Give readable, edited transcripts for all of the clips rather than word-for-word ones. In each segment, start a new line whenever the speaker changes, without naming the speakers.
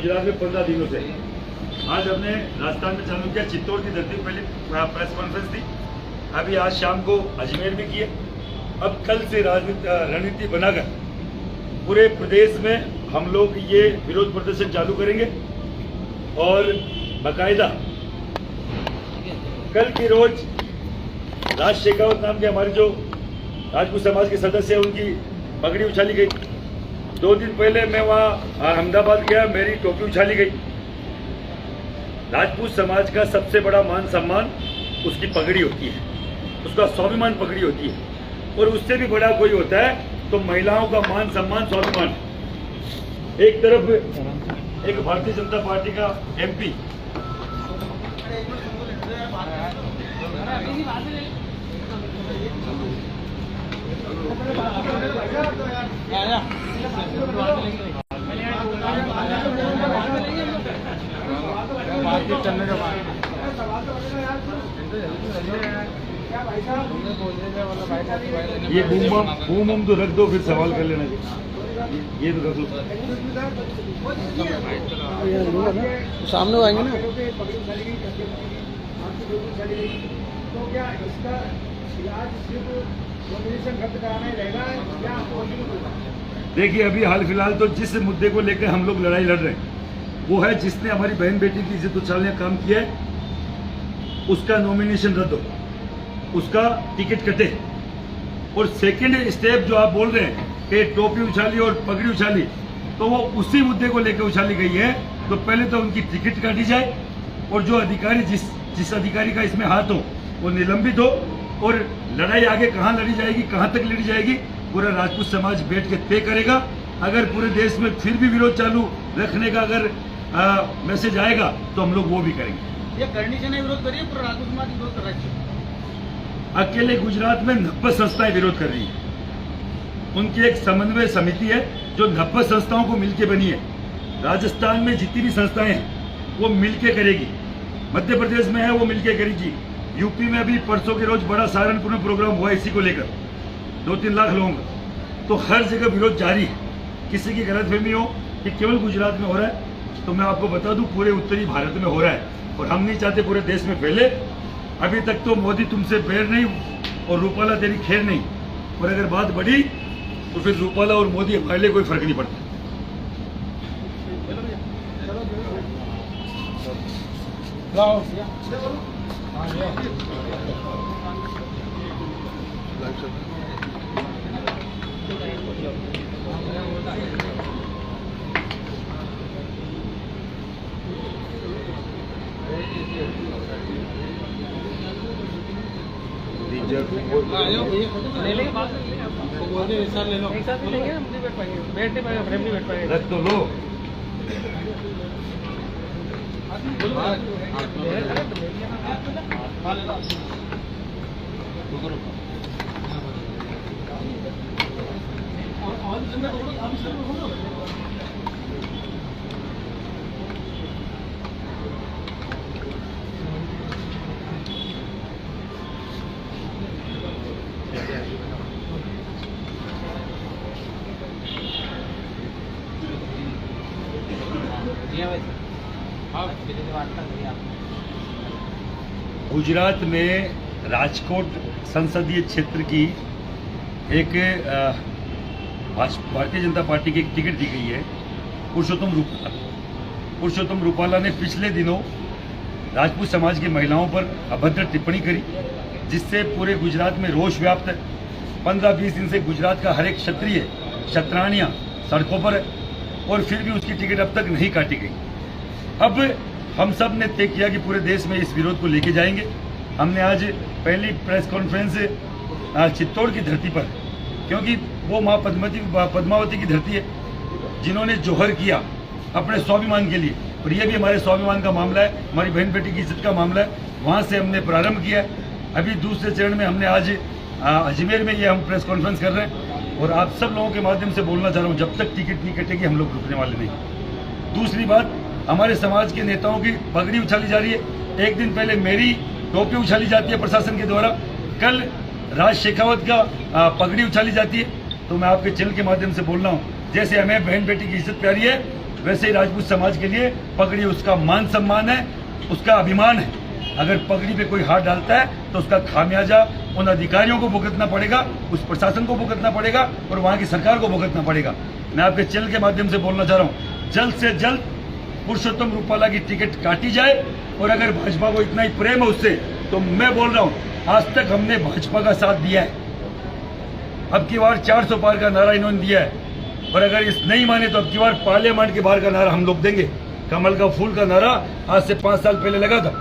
गुजरात में 15 दिनों से। आज हमने राजस्थान में चालू किया, चित्तौड़ की धरती पर पहले प्रेस कॉन्फ्रेंस थी, अभी आज शाम को अजमेर में किया। अब कल से रणनीति बनाकर पूरे प्रदेश में हम लोग ये विरोध प्रदर्शन चालू करेंगे और बाकायदा कल की रोज राज शेखावत नाम के हमारे जो राजपूत समाज के सदस्य हैं उनकी पगड़ी उछाली गई। 2 दिन पहले मैं वहाँ अहमदाबाद गया, मेरी टोपी उछाली गई। राजपूत समाज का सबसे बड़ा मान सम्मान उसकी पगड़ी होती है, उसका स्वाभिमान पगड़ी होती है, और उससे भी बड़ा कोई होता है तो महिलाओं का मान सम्मान स्वाभिमान। एक तरफ एक भारतीय जनता पार्टी का MP ये बूम तो रख दो, फिर सवाल कर लेना। ये तो रख लो,
सामने आएंगे ना।
तो क्या इसका इलाज सिर्फ नॉमिनेशन रद्द कराना ही रहेगा या
देखिए, अभी हाल फिलहाल तो जिस मुद्दे को लेकर हम लोग लड़ाई लड़ रहे हैं वो है जिसने हमारी बहन बेटी की इज्जत उछालने का काम किया है उसका नॉमिनेशन रद्द हो, उसका टिकट कटे। और सेकंड स्टेप जो आप बोल रहे हैं कि टोपी उछाली और पगड़ी उछाली, तो वो उसी मुद्दे को लेकर उछाली गई है। तो पहले तो उनकी टिकट काटी जाए और जो अधिकारी जिस अधिकारी का इसमें हाथ हो वो निलंबित हो, और लड़ाई आगे कहाँ लड़ी जाएगी, कहाँ तक लड़ी जाएगी, पूरा राजपूत समाज बैठ के तय करेगा। अगर पूरे देश में फिर भी विरोध चालू रखने का अगर मैसेज आएगा तो हम लोग वो भी करेंगे।
ये करनी चाहिए, विरोध करिए, पूरा राजपूत समाज विरोध कर रहा है।
अकेले गुजरात में 90 संस्थाएं विरोध कर रही है। उनकी एक समन्वय समिति है जो 90 संस्थाओं को मिलकर बनी है। राजस्थान में जितनी भी संस्थाएं हैं वो मिलके करेगी, मध्य प्रदेश में है वो मिलके करेगी, यूपी में अभी परसों के रोज बड़ा सहारनपुर में प्रोग्राम हुआ इसी को लेकर 2-3 लाख लोगों का। तो हर जगह विरोध जारी है। किसी की गलतफहमी हो कि केवल गुजरात में हो रहा है, तो मैं आपको बता दूं पूरे उत्तरी भारत में हो रहा है, और हम नहीं चाहते पूरे देश में फैले। अभी तक तो मोदी तुमसे बैर नहीं और रूपाला तेरी खैर नहीं, और अगर बात बढ़ी तो फिर रूपाला और मोदी हमारे लिए कोई फर्क नहीं पड़ता।
ले लो, एक साथ लेंगे, मुझे बैठ पाएंगे, बैठ नहीं पाएगा, फ्रेम नहीं बैठ पाएगा।
रख तो लो। गुजरात में राजकोट संसदीय क्षेत्र की एक भारतीय जनता पार्टी की एक टिकट दी गई है पुरुषोत्तम रूपाला ने पिछले दिनों राजपूत समाज की महिलाओं पर अभद्र टिप्पणी करी, जिससे पूरे गुजरात में रोष व्याप्त है। 15-20 दिन से गुजरात का हर एक क्षत्रिय क्षत्राणियां सड़कों पर है, और फिर भी उसकी टिकट अब तक नहीं काटी गई। अब हम सब ने तय किया कि पूरे देश में इस विरोध को लेके जाएंगे। हमने आज पहली प्रेस कॉन्फ्रेंस चित्तौड़ की धरती पर, क्योंकि वो माँ पद्मावती की धरती है जिन्होंने जोहर किया अपने स्वाभिमान के लिए, और ये भी हमारे स्वाभिमान का मामला है, हमारी बहन बेटी की इज्जत का मामला है। वहाँ से हमने प्रारंभ किया। अभी दूसरे चरण में हमने आज अजमेर में ये हम प्रेस कॉन्फ्रेंस कर रहे हैं, और आप सब लोगों के माध्यम से बोलना चाह रहा हूँ, जब तक टिकट नहीं कटेगी हम लोग रुकने वाले नहीं। दूसरी बात, हमारे समाज के नेताओं की पगड़ी उछाली जा रही है। एक दिन पहले मेरी टोपी उछाली जाती है प्रशासन के द्वारा, कल राज शेखावत का पगड़ी उछाली जाती है। तो मैं आपके चैनल के माध्यम से बोल रहा हूँ, जैसे हमें बहन बेटी की इज्जत प्यारी है वैसे ही राजपूत समाज के लिए पगड़ी उसका मान सम्मान है, उसका अभिमान है। अगर पगड़ी पे कोई हाथ डालता है तो उसका खामियाजा उन अधिकारियों को भुगतना पड़ेगा, उस प्रशासन को भुगतना पड़ेगा और वहां की सरकार को भुगतना पड़ेगा। मैं आपके चैनल के माध्यम से बोलना चाह रहा हूं, जल्द से जल्द पुरुषोत्तम रूपाला की टिकट काटी जाए। और अगर भाजपा को इतना ही प्रेम है उससे, तो मैं बोल रहा हूं, आज तक हमने भाजपा का साथ दिया है। अब की बार 400 पार का नारा इन्होंने दिया है, और अगर इस नहीं माने तो अब की बार पार्लियामेंट के बाहर का नारा हम लोग देंगे। कमल का फूल का नारा आज से 5 साल पहले लगा था।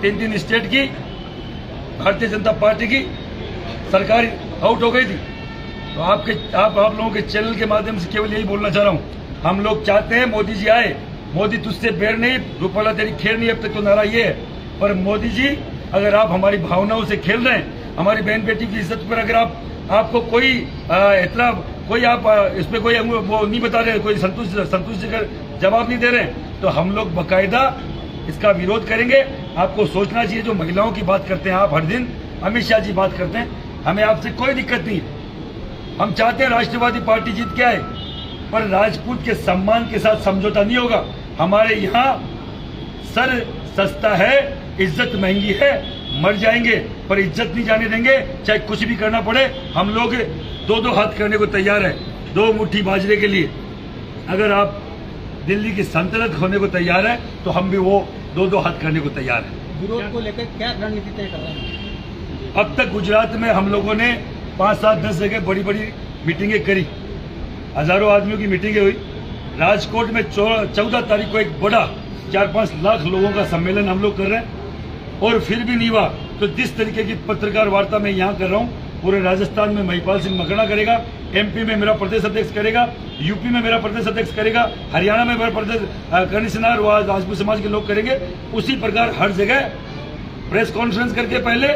3 स्टेट की भारतीय जनता पार्टी की सरकार आउट हो गई थी। तो आप लोगों के चैनल के माध्यम से केवल यही बोलना चाह रहा हूं, हम लोग चाहते हैं मोदी जी आए। मोदी तुझसे बैर नहीं, रूपाला तेरी खेल नहीं, अब तक तो नारा ये है। पर मोदी जी, अगर आप हमारी भावनाओं से खेल रहे हैं, हमारी बहन बेटी की इज्जत पर अगर आपको कोई इतना कोई आप इस पे कोई वो नहीं बता रहे, कोई संतुष्ट कर जवाब नहीं दे रहे हैं, तो हम लोग बाकायदा इसका विरोध करेंगे। आपको सोचना चाहिए, जो महिलाओं की बात करते हैं आप हर दिन, अमित शाह जी बात करते हैं, हमें आपसे कोई दिक्कत नहीं है। हम चाहते हैं राष्ट्रवादी पार्टी जीत के आए, पर राजपूत के सम्मान के साथ समझौता नहीं होगा। हमारे यहाँ सर सस्ता है, इज्जत महंगी है, मर जाएंगे पर इज्जत नहीं जाने देंगे, चाहे कुछ भी करना पड़े। हम लोग 2-2 हाथ करने को तैयार है 2 मुट्ठी बाजरे के लिए। अगर आप दिल्ली की सल्तनत होने को तैयार है तो हम भी वो 2-2 हाथ करने को तैयार है।
विरोध को लेकर क्या रणनीति तय कर रहे हैं?
अब तक गुजरात में हम लोगों ने 5, 7, 10 जगह बड़ी बड़ी मीटिंगें करी, हजारों आदमियों की मीटिंगें हुई। राजकोट में 14 तारीख को एक बड़ा 4-5 लाख लोगों का सम्मेलन हम लोग कर रहे हैं, और फिर भी नहीं हुआ तो जिस तरीके की पत्रकार वार्ता मैं यहाँ कर रहा हूँ, पूरे राजस्थान में महिपाल सिंह मकड़ा करेगा, MP में मेरा प्रदेश अध्यक्ष करेगा, UP में मेरा प्रदेश अध्यक्ष करेगा, हरियाणा में मेरा प्रदेश कमिश्नर व राजपूत समाज के लोग करेंगे। उसी प्रकार हर जगह प्रेस कॉन्फ्रेंस करके पहले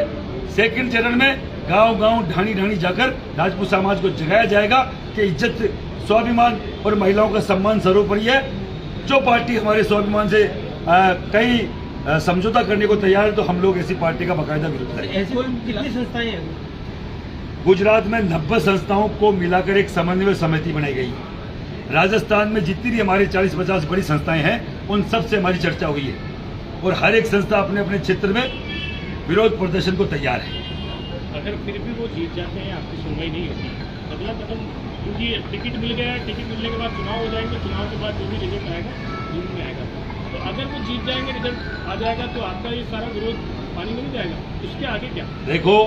सेकंड चरण में गांव-गांव ढाणी जाकर राजपूत समाज को जगाया जाएगा कि इज्जत, स्वाभिमान और महिलाओं का सम्मान सर्वोपरि है। जो पार्टी हमारे स्वाभिमान से कहीं समझौता करने को तैयार है, तो हम लोग ऐसी पार्टी का बाकायदा विरोध करेंगे।
ऐसी कितनी संस्थाएं हैं?
गुजरात में 90 संस्थाओं को मिलाकर एक समन्वय समिति बनाई गई है। राजस्थान में जितनी भी हमारी 40-50 बड़ी संस्थाएं हैं, उन सब से हमारी चर्चा हुई है, और हर एक संस्था अपने अपने क्षेत्र में विरोध प्रदर्शन को तैयार है।
अगर फिर भी वो जीत जाते हैं, आपकी सुनवाई नहीं होती, अगला कदम, क्योंकि टिकट मिल गया है, टिकट मिलने के बाद चुनाव हो जाएंगे, चुनाव के बाद जो भी रिजल्ट आएगा जून में आएगा, तो अगर वो जीत जाएंगे, रिजल्ट आ जाएगा, तो आपका ये सारा विरोध पानी में नहीं जाएगा। उसके आगे क्या? देखो,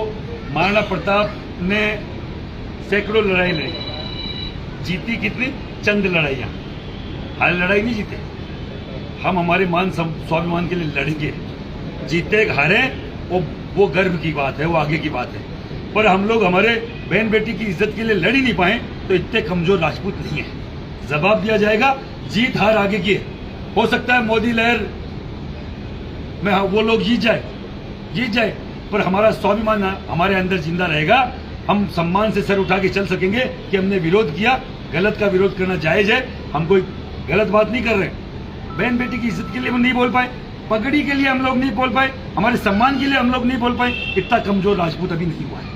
महाराणा प्रताप ने सैकड़ों लड़ाई लड़ी, जीती कितनी? चंद लड़ाइयां, हर लड़ाई नहीं जीते। हम हमारे मान स्वाभिमान के लिए लड़ेंगे, जीते हारे वो गर्व की बात है, वो आगे की बात है। पर हम लोग हमारे बहन बेटी की इज्जत के लिए लड़ ही नहीं पाए, तो इतने कमजोर राजपूत नहीं है। जवाब दिया जाएगा, जीत हार आगे की है। हो सकता है मोदी लहर में वो लोग जीत जाए, पर हमारा स्वाभिमान हमारे अंदर जिंदा रहेगा। हम सम्मान से सर उठा के चल सकेंगे कि हमने विरोध किया। गलत का विरोध करना जायज है, हम कोई गलत बात नहीं कर रहे। बहन बेटी की इज्जत के लिए हम नहीं बोल पाए, पगड़ी के लिए हम लोग नहीं बोल पाए, हमारे सम्मान के लिए हम लोग नहीं बोल पाए। इतना कमजोर राजपूत अभी नहीं हुआ है।